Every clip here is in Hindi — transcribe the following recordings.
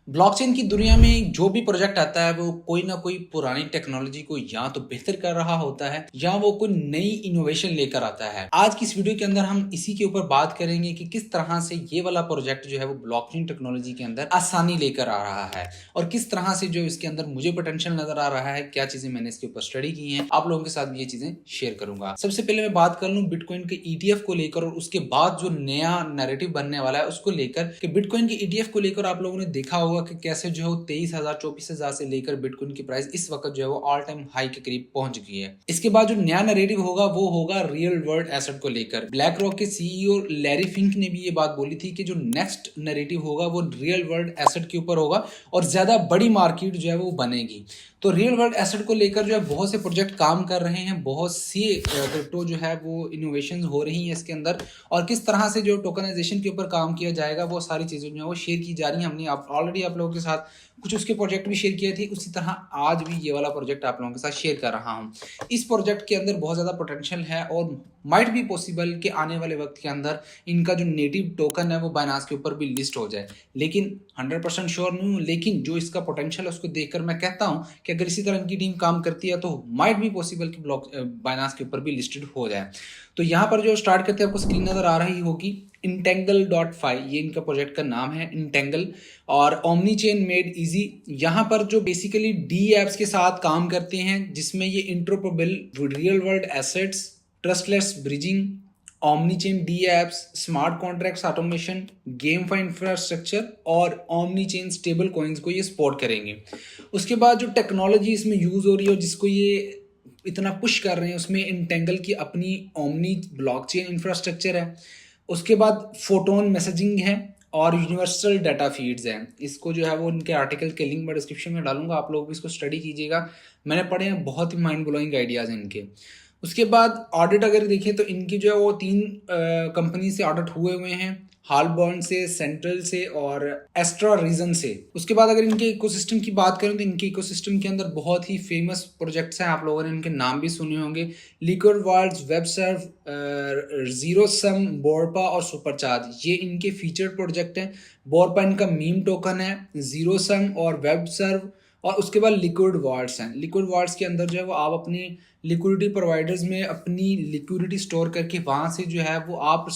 ब्लॉकचेन की दुनिया में जो भी प्रोजेक्ट आता है वो कोई ना कोई पुरानी टेक्नोलॉजी को या तो बेहतर कर रहा होता है या वो कोई नई इनोवेशन लेकर आता है। आज की इस वीडियो के अंदर हम इसी के ऊपर बात करेंगे कि किस तरह से ये वाला प्रोजेक्ट जो है वो ब्लॉकचेन टेक्नोलॉजी के अंदर आसानी लेकर आ रहा है और किस तरह से जो इसके अंदर मुझे पोटेंशियल नजर आ रहा है, क्या चीजें मैंने इसके ऊपर स्टडी की हैं, आप लोगों के साथ भी ये चीजें शेयर करूंगा। सबसे पहले मैं बात कर लूं बिटकॉइन के ईटीएफ को लेकर और उसके बाद जो नया नैरेटिव बनने वाला है उसको लेकर कि बिटकॉइन के ईटीएफ को लेकर आप लोगों ने देखा होगा कि कैसे जो है 23,000 24,000 से लेकर बिटकॉइन की प्राइस इस वक्त जो है वो ऑल टाइम हाई के करीब पहुंच गई है। इसके बाद जो नया नैरेटिव होगा वो होगा रियल वर्ल्ड एसेट को लेकर। ब्लैक रॉक के सीईओ लैरी फिंक ने भी ये बात बोली थी कि जो नेक्स्ट नैरेटिव होगा वो रियल वर्ल्ड एसेट के ऊपर होगा और ज्यादा बड़ी मार्केट जो है वो बनेगी। तो रियल वर्ल्ड एसेट को लेकर जो है बहुत से प्रोजेक्ट काम कर रहे हैं, बहुत सी क्रिप्टो जो है वो इनोवेशन हो रही है इसके अंदर और किस तरह से जो टोकनाइजेशन के ऊपर काम किया जाएगा वो सारी चीज़ें जो है वो शेयर की जा रही हैं। हमने ऑलरेडी आप लोगों के साथ कुछ उसके प्रोजेक्ट भी शेयर किए थे, उसी तरह आज भी ये वाला प्रोजेक्ट आप लोगों के साथ शेयर कर रहा हूँ। इस प्रोजेक्ट के अंदर बहुत ज़्यादा पोटेंशियल है और माइट भी पॉसिबल कि आने वाले वक्त के अंदर इनका जो नेटिव टोकन है वो बाइनांस के ऊपर भी लिस्ट हो जाए, लेकिन 100% श्योर नहीं हूँ। लेकिन जो इसका पोटेंशियल है उसको देखकर मैं कहता हूँ कि अगर इसी तरह इनकी टीम काम करती है तो माइट भी पॉसिबल कि ब्लॉक बाइनांस के ऊपर भी लिस्टेड हो जाए। तो यहाँ पर जो स्टार्ट करते हैं आपको स्क्रीन नजर आ रही होगी, इंटेंगल.फाई ये इनका प्रोजेक्ट का नाम है, इंटेंगल और ओमनी चेन मेड इजी। यहाँ पर जो बेसिकली डी एप्स के साथ काम करते हैं जिसमें ये interoperable real world assets, trustless bridging, omni chain D apps, smart contracts automation, game fi infrastructure और ओमनी चेन स्टेबल कॉइन्स को ये सपोर्ट करेंगे। उसके बाद जो टेक्नोलॉजी इसमें यूज हो रही है और जिसको ये इतना पुश कर रहे हैं उसमें इंटेंगल की अपनी ओमनी ब्लॉकचेन इंफ्रास्ट्रक्चर है। उसके बाद फोटोन मैसेजिंग है और यूनिवर्सल डाटा फीड्स हैं। इसको जो है वो उनके आर्टिकल के लिंक मैं डिस्क्रिप्शन में डालूंगा, आप लोग भी इसको स्टडी कीजिएगा। मैंने पढ़े हैं, बहुत ही माइंड ब्लोइंग आइडियाज़ हैं इनके। उसके बाद ऑडिट अगर देखें तो इनकी जो है वो 3 कंपनी से ऑडिट हुए हैं, हालबर्न से, सेंट्रल से और एस्ट्रा रीजन से। उसके बाद अगर इनके इकोसिस्टम की बात करें तो इनके इकोसिस्टम के अंदर बहुत ही फेमस प्रोजेक्ट्स हैं, आप लोगों ने इनके नाम भी सुने होंगे, लिक्विड वाल्ट्स, वेब सर्व, जीरो सम, बोरपा और सुपरचार्ज। ये इनके फीचर प्रोजेक्ट हैं। बोरपा इनका मीम टोकन है, जीरो सम और वेब सर्व और उसके बाद लिक्विड वाल्ट्स हैं। लिक्विड वाल्ट्स के अंदर जो है वो आप अपनी लिक्विडिटी प्रोवाइडर्स में अपनी लिक्विडिटी स्टोर करके वहाँ से जो है वो आप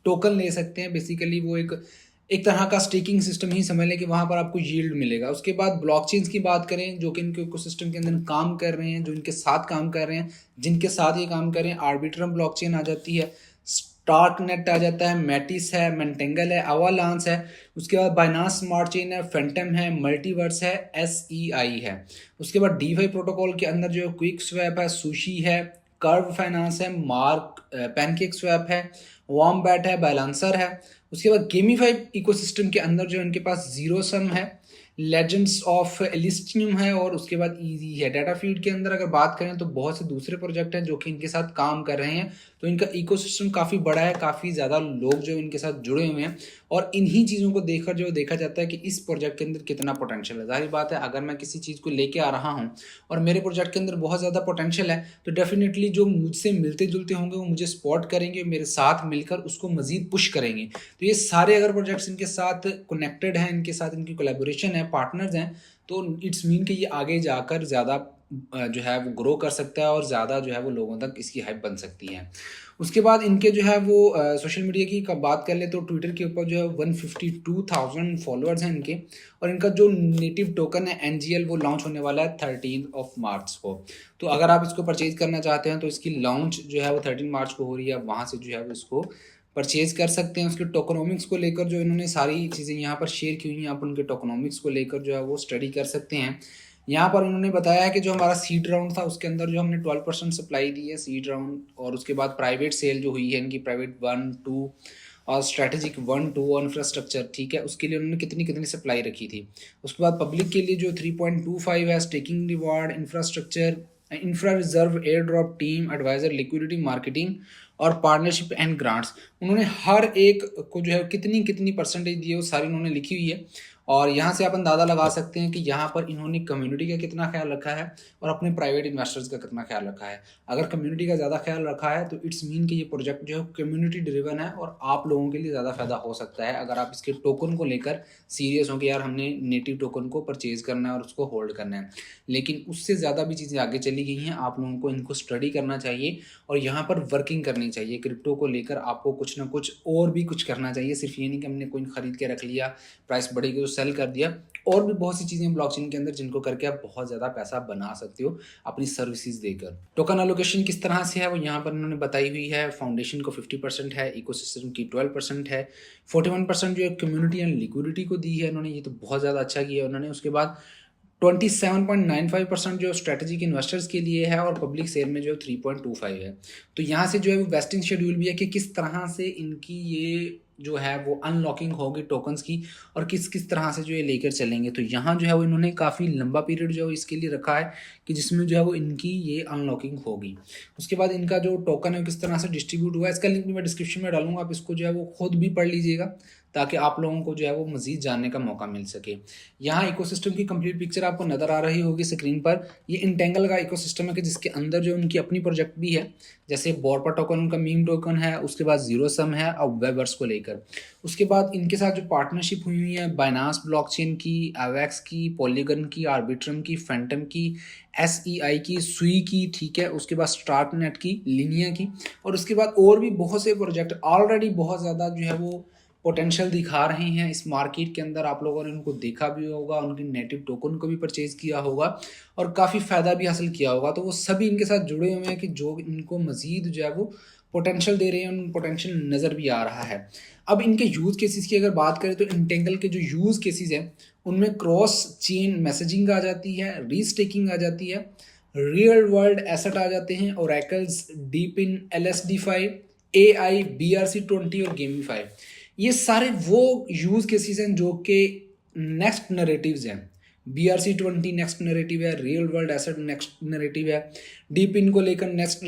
टोकन ले सकते हैं। बेसिकली वो एक तरह का स्टेकिंग सिस्टम ही समझ लें कि वहाँ पर आपको यील्ड मिलेगा। उसके बाद ब्लॉकचेन्स की बात करें जो कि इनके इकोसिस्टम के अंदर काम कर रहे हैं, जो इनके साथ काम कर रहे हैं, जिनके साथ ये काम कर रहे हैं, आर्बिट्रम ब्लॉकचेन आ जाती है, स्टार्क नेट आ जाता है, मैटिस है, मेंटेंगल है, अवालांस है। उसके बाद बाइनांस स्मार्ट चेन है, फेंटम है, मल्टीवर्स है, SEI है। उसके बाद डीफाई प्रोटोकॉल के अंदर जो क्विक स्वैप है, सुशी है, कर्व फाइनेंस है, मार्क पैनकेक स्वैप है, वॉम्बैट है, बैलेंसर है। उसके बाद गेमीफाइड इकोसिस्टम के अंदर जो इनके पास जीरो सम है, लेजेंड्स ऑफ एलिस्टियम है और उसके बाद ईजी है। डाटा फीड के अंदर अगर बात करें तो बहुत से दूसरे प्रोजेक्ट हैं जो कि इनके साथ काम कर रहे हैं। तो इनका इकोसिस्टम काफ़ी बड़ा है, काफ़ी ज़्यादा लोग जो इनके साथ जुड़े हुए हैं और इन्हीं चीज़ों को देखकर जो देखा जाता है कि इस प्रोजेक्ट के अंदर कितना पोटेंशियल है। जाहिर बात है अगर मैं किसी चीज़ को लेके आ रहा हूँ और मेरे प्रोजेक्ट के अंदर बहुत ज़्यादा पोटेंशियल है तो डेफिनेटली जो मुझसे मिलते जुलते होंगे वो मुझे सपोर्ट करेंगे, मेरे साथ मिलकर उसको मज़ीद पुश करेंगे। तो ये सारे अगर प्रोजेक्ट्स इनके साथ कनेक्टेड हैं, इनके साथ इनकी कोलैबोरेशन है, पार्टनर्स हैं, तो इट्स मीन कि ये आगे जाकर ज़्यादा जो है वो ग्रो कर सकता है और ज़्यादा जो है वो लोगों तक इसकी हाइप बन सकती है। उसके बाद इनके जो है वो सोशल मीडिया की बात कर ले तो ट्विटर के ऊपर जो है 152,000 फॉलोअर्स हैं इनके और इनका जो नेटिव टोकन है NGL वो लॉन्च होने वाला है 13 मार्च को। तो अगर आप इसको परचेज करना चाहते हैं तो इसकी लॉन्च जो है वो 13 मार्च को हो रही है, वहाँ से जो है वो इसको परचेज कर सकते हैं। उसके टोकनोमिक्स को लेकर जो इन्होंने सारी चीज़ें यहाँ पर शेयर की हुई हैं, आप उनके टोकनोमिक्स को लेकर जो है वो स्टडी कर सकते हैं। यहाँ पर उन्होंने बताया है कि जो हमारा सीड राउंड था उसके अंदर जो हमने 12% सप्लाई दी है सीड राउंड, और उसके बाद प्राइवेट सेल जो हुई है इनकी, प्राइवेट 1, 2 और स्ट्रैटेजिक 1, 2 और इंफ्रास्ट्रक्चर, ठीक है, उसके लिए उन्होंने कितनी कितनी सप्लाई रखी थी। उसके बाद पब्लिक के लिए जो 3.25 है, staking reward, infrastructure, infra reserve, airdrop team, adviser, liquidity, marketing और पार्टनरशिप एंड ग्रांट्स। उन्होंने हर एक को जो है कितनी कितनी परसेंटेज दी है वो सारी उन्होंने लिखी हुई है और यहाँ से आप अंदाज़ा लगा सकते हैं कि यहाँ पर इन्होंने कम्युनिटी का कितना ख्याल रखा है और अपने प्राइवेट इन्वेस्टर्स का कितना ख्याल रखा है। अगर कम्युनिटी का ज़्यादा ख्याल रखा है तो इट्स मीन कि ये प्रोजेक्ट जो है कम्युनिटी ड्रिवन है और आप लोगों के लिए ज़्यादा फायदा हो सकता है अगर आप इसके टोकन को लेकर सीरियस हो कि यार हमने नेटिव टोकन को परचेज करना है और उसको होल्ड करना है। लेकिन उससे ज़्यादा भी चीज़ें आगे चली गई हैं, आप लोगों को इनको स्टडी करना चाहिए और यहाँ पर वर्किंग करनी चाहिए। क्रिप्टो को लेकर आपको कुछ ना कुछ और भी कुछ करना चाहिए, सिर्फ ये नहीं कि हमने कोई खरीद के रख लिया, प्राइस बढ़ेगी तो सेल कर दिया। और भी बहुत सी चीज़ें ब्लॉकचेन के अंदर जिनको करके आप बहुत ज़्यादा पैसा बना सकते हो अपनी सर्विसेज देकर। टोकन एलोकेशन किस तरह से है वो यहाँ पर इन्होंने बताई हुई है। फाउंडेशन को 50% है, इकोसिस्टम की 12% है, 41% जो है कम्युनिटी एंड लिक्विडिटी को दी है इन्होंने, ये तो बहुत ज़्यादा अच्छा किया है उन्होंने। उसके बाद 27.95% जो स्ट्रेटेजिक इन्वेस्टर्स के लिए है और पब्लिक शेयर में जो 3.25 है। तो यहाँ से जो है वो वेस्टिंग शेड्यूल भी है कि किस तरह से इनकी ये जो है वो अनलॉकिंग होगी टोकन्स की और किस किस तरह से जो ये लेकर चलेंगे। तो यहाँ जो है वो इन्होंने काफ़ी लंबा पीरियड जो है इसके लिए रखा है कि जिसमें जो है वो इनकी ये अनलॉकिंग होगी। उसके बाद इनका जो टोकन है किस तरह से डिस्ट्रीब्यूट हुआ है इसका लिंक भी मैं डिस्क्रिप्शन में डालूंगा, आप इसको जो है वो खुद भी पढ़ लीजिएगा ताकि आप लोगों को जो है वो मज़ीद जानने का मौका मिल सके। यहाँ इकोसिस्टम की कंप्लीट पिक्चर आपको नज़र आ रही होगी स्क्रीन पर। ये इंटेंगल का इकोसिस्टम है कि जिसके अंदर जो उनकी अपनी प्रोजेक्ट भी है, जैसे बोरपा टोकन उनका मीम टोकन है, उसके बाद जीरो सम है और वेबर्स को लेकर। उसके बाद इनके साथ जो पार्टनरशिप हुई हुई है बाइनांस ब्लॉकचेन की, एवेक्स की, पॉलीगन की, आर्बिट्रम की, फैंटम की, SEI की, सुई की, ठीक है, उसके बाद स्टार्टनेट की, लिनिया की, और उसके बाद और भी बहुत से प्रोजेक्ट ऑलरेडी बहुत ज़्यादा जो है वो पोटेंशियल दिखा रहे हैं इस मार्केट के अंदर। आप लोगों ने उनको देखा भी होगा, उनकी नेटिव टोकन को भी परचेज किया होगा और काफ़ी फ़ायदा भी हासिल किया होगा। तो वो सभी इनके साथ जुड़े हुए हैं कि जो इनको मज़ीद जो है वो पोटेंशियल दे रहे हैं, उन पोटेंशियल नज़र भी आ रहा है। अब इनके यूज़ केसेस की अगर बात करें तो इंटेंगल के जो यूज़ केसेस हैं उनमें क्रॉस चेन मैसेजिंग आ जाती है, रीस्टेकिंग आ जाती है, रियल वर्ल्ड एसेट आ जाते हैं, oracles, deep in, LSD5, AI, BRC20 और गेमीफाई। ये सारे वो यूज़ केसेस हैं जो कि नेक्स्ट नरेटिव्स हैं। BRC20 नेक्स्ट नरेटिव है, real world asset next narrative है, डीप इन को लेकर नेक्स्ट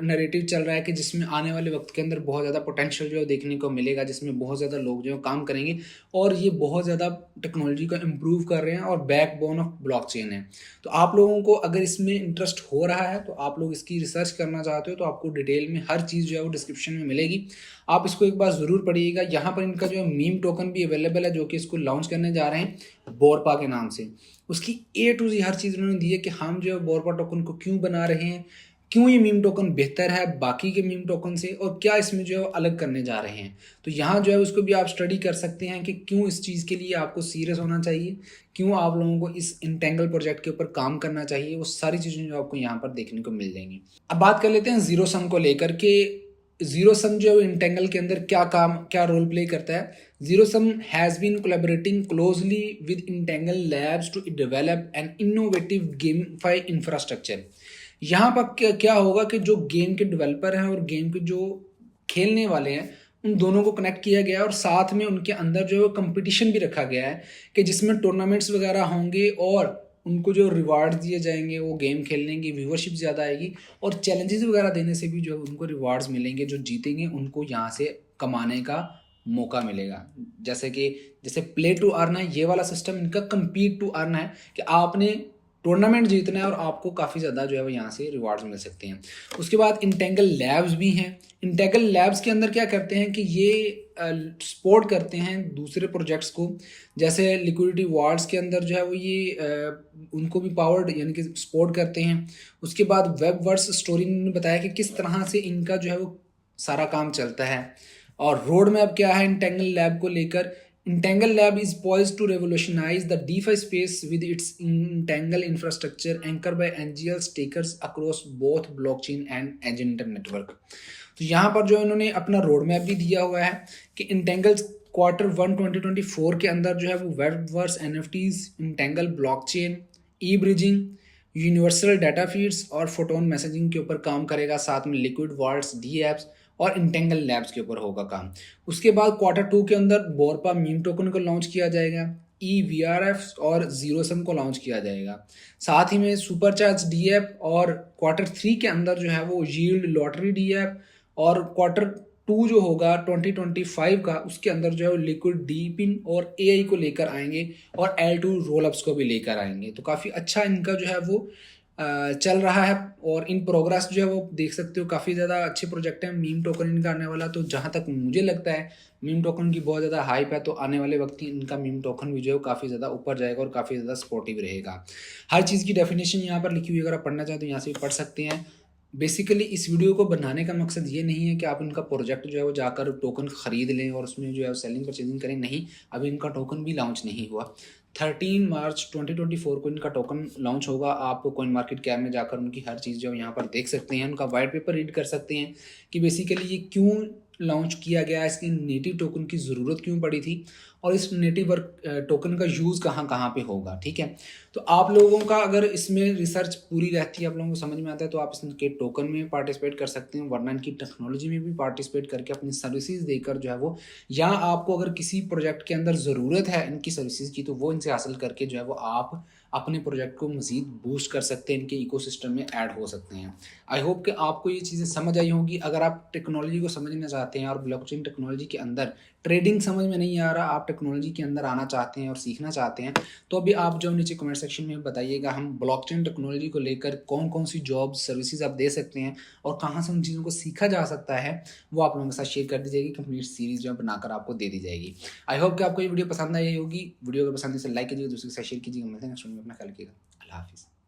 नरेटिव चल रहा है कि जिसमें आने वाले वक्त के अंदर बहुत ज़्यादा पोटेंशियल जो है देखने को मिलेगा, जिसमें बहुत ज़्यादा लोग जो है काम करेंगे और ये बहुत ज़्यादा टेक्नोलॉजी को इम्प्रूव कर रहे हैं और बैकबोन ऑफ ब्लॉकचेन है। तो आप लोगों को अगर इसमें इंटरेस्ट हो रहा है तो आप लोग इसकी रिसर्च करना चाहते हो तो आपको डिटेल में हर चीज़ जो है वो डिस्क्रिप्शन में मिलेगी, आप इसको एक बार ज़रूर पढ़िएगा। यहाँ पर इनका जो है मीम टोकन भी अवेलेबल है जो कि इसको लॉन्च करने जा रहे हैं बोरपा के नाम से। उसकी A to Z हर चीज़ उन्होंने दी है कि हम जो है बोरपा टोकन को क्यों बना रहे हैं, क्यों ये मीम टोकन बेहतर है बाकी के मीम टोकन से और क्या इसमें जो है वो अलग करने जा रहे हैं। तो यहाँ जो है उसको भी आप स्टडी कर सकते हैं कि क्यों इस चीज़ के लिए आपको सीरियस होना चाहिए, क्यों आप लोगों को इस इंटेंगल प्रोजेक्ट के ऊपर काम करना चाहिए, वो सारी चीज़ें जो आपको यहाँ पर देखने को मिल जाएंगी। अब बात कर लेते हैं जीरो सम को लेकर के। जीरो सम जो है इंटेंगल के अंदर क्या रोल प्ले करता है। Zero Sum has been collaborating closely with Intangle Labs to develop an innovative gamify infrastructure. यहाँ पर क्या होगा कि जो गेम के डेवलपर हैं और गेम के जो खेलने वाले हैं उन दोनों को कनेक्ट किया गया है और साथ में उनके अंदर जो है कंपटीशन भी रखा गया है कि जिसमें टूर्नामेंट्स वगैरह होंगे और उनको जो रिवार्ड दिए जाएंगे, वो गेम खेलने की व्यूवरशिप ज़्यादा आएगी और चैलेंजेस वगैरह देने से भी जो उनको रिवार्ड्स मिलेंगे, जो जीतेंगे उनको यहाँ से कमाने का मौका मिलेगा। जैसे प्ले टू अर्न है, ये वाला सिस्टम इनका कम्पीट टू अर्न है कि आपने टूर्नामेंट जीतना है और आपको काफ़ी ज़्यादा जो है वो यहाँ से रिवार्ड्स मिल सकते हैं। उसके बाद इंटेंगल लैब्स भी हैं। इंटेंगल लैब्स के अंदर क्या करते हैं कि ये सपोर्ट करते हैं दूसरे प्रोजेक्ट्स को, जैसे लिक्विडिटी वार्ड्स के अंदर जो है वो ये उनको भी पावर्ड यानी कि सपोर्ट करते हैं। उसके बाद वेब वर्स स्टोरी ने बताया कि किस तरह से इनका जो है वो सारा काम चलता है और रोड मैप क्या है इंटेंगल लैब को लेकर। Entangle Lab is poised to revolutionize the DeFi space with its Entangle infrastructure anchored by NGL stakers across both blockchain and agent network। तो यहाँ पर जो इन्होंने अपना रोड मैप भी दिया हुआ है कि Entangle Q1 2024 के अंदर जो है वो webverse, NFTs, Entangle blockchain, E bridging, universal data feeds और फोटोन मैसेजिंग के ऊपर काम करेगा, साथ में लिक्विड वॉल्ट्स, डी एप्स और इंटेंगल लैब्स के ऊपर होगा काम। उसके बाद Q2 के अंदर बोरपा मीम टोकन को लॉन्च किया जाएगा, EVRF और जीरो सम को लॉन्च किया जाएगा। साथ ही में सुपरचार्ज डी ऐप और Q3 के अंदर जो है वो यील्ड लॉटरी डी ऐप और 2 जो होगा 2025 का, उसके अंदर जो है वो लिक्विड डीपिन और एआई को लेकर आएंगे और L2 रोलअप्स को भी लेकर आएंगे। तो काफ़ी अच्छा इनका जो है वो चल रहा है और इन प्रोग्रेस जो है वो देख सकते हो, काफ़ी ज़्यादा अच्छे प्रोजेक्ट हैं। मीम टोकन इनका आने वाला, तो जहाँ तक मुझे लगता है मीम टोकन की बहुत ज़्यादा हाइप है, तो आने वाले वक्त इनका मीम टोकन भी जो है वो काफ़ी ज़्यादा ऊपर जाएगा और काफ़ी ज़्यादा सपोर्टिव रहेगा। हर चीज़ की डेफिनेशन यहाँ पर लिखी हुई, अगर आप पढ़ना चाहें तो यहाँ से भी पढ़ सकते हैं। बेसिकली इस वीडियो को बनाने का मकसद ये नहीं है कि आप इनका प्रोजेक्ट जो है वो जाकर टोकन खरीद लें और उसमें जो है सेलिंग परचेजिंग करें, नहीं। अभी इनका टोकन भी लॉन्च नहीं हुआ। 13 मार्च 2024 को इनका टोकन लॉन्च होगा। आप कॉइन मार्केट कैप में जाकर उनकी हर चीज़ जो यहाँ पर देख सकते हैं, उनका वाइट पेपर रीड कर सकते हैं कि बेसिकली ये क्यों लॉन्च किया गया, इसकी नेटिव टोकन की ज़रूरत क्यों पड़ी थी और इस नेटिव टोकन का यूज़ कहाँ कहाँ पे होगा। ठीक है, तो आप लोगों का अगर इसमें रिसर्च पूरी रहती है, आप लोगों को समझ में आता है, तो आप इसके टोकन में पार्टिसिपेट कर सकते हैं, वरना इनकी टेक्नोलॉजी में भी पार्टिसिपेट करके अपनी सर्विसेज देकर जो है वो, या आपको अगर किसी प्रोजेक्ट के अंदर ज़रूरत है इनकी सर्विसेज की, तो वो इनसे हासिल करके जो है वो आप अपने प्रोजेक्ट को मज़ीद बूस्ट कर सकते हैं, इनके इकोसिस्टम में ऐड हो सकते हैं। आई होप कि आपको ये चीज़ें समझ आई होंगी। अगर आप टेक्नोलॉजी को समझना चाहते हैं और ब्लॉकचेन टेक्नोलॉजी के अंदर ट्रेडिंग समझ में नहीं आ रहा, आप टेक्नोलॉजी के अंदर आना चाहते हैं और सीखना चाहते हैं, तो अभी आप जो नीचे कमेंट सेक्शन में बताइएगा, हम ब्लॉकचेन टेक्नोलॉजी को लेकर कौन कौन सी जॉब सर्विसेज आप दे सकते हैं और कहाँ से उन चीज़ों को सीखा जा सकता है, वो आप लोगों के साथ शेयर कर दी जाएगी। कंप्लीट सीरीज जो है बनाकर आपको दे दी जाएगी। आई होप कि आपको ये वीडियो पसंद आई होगी। वीडियो अगर पसंद है तो लाइक कीजिएगा, दूसरे के साथ शेयर कीजिएगा। मिलते हैं नेक्स्ट वीडियो में, अपना ख्याल रखिएगा। अल्लाह हाफिज़।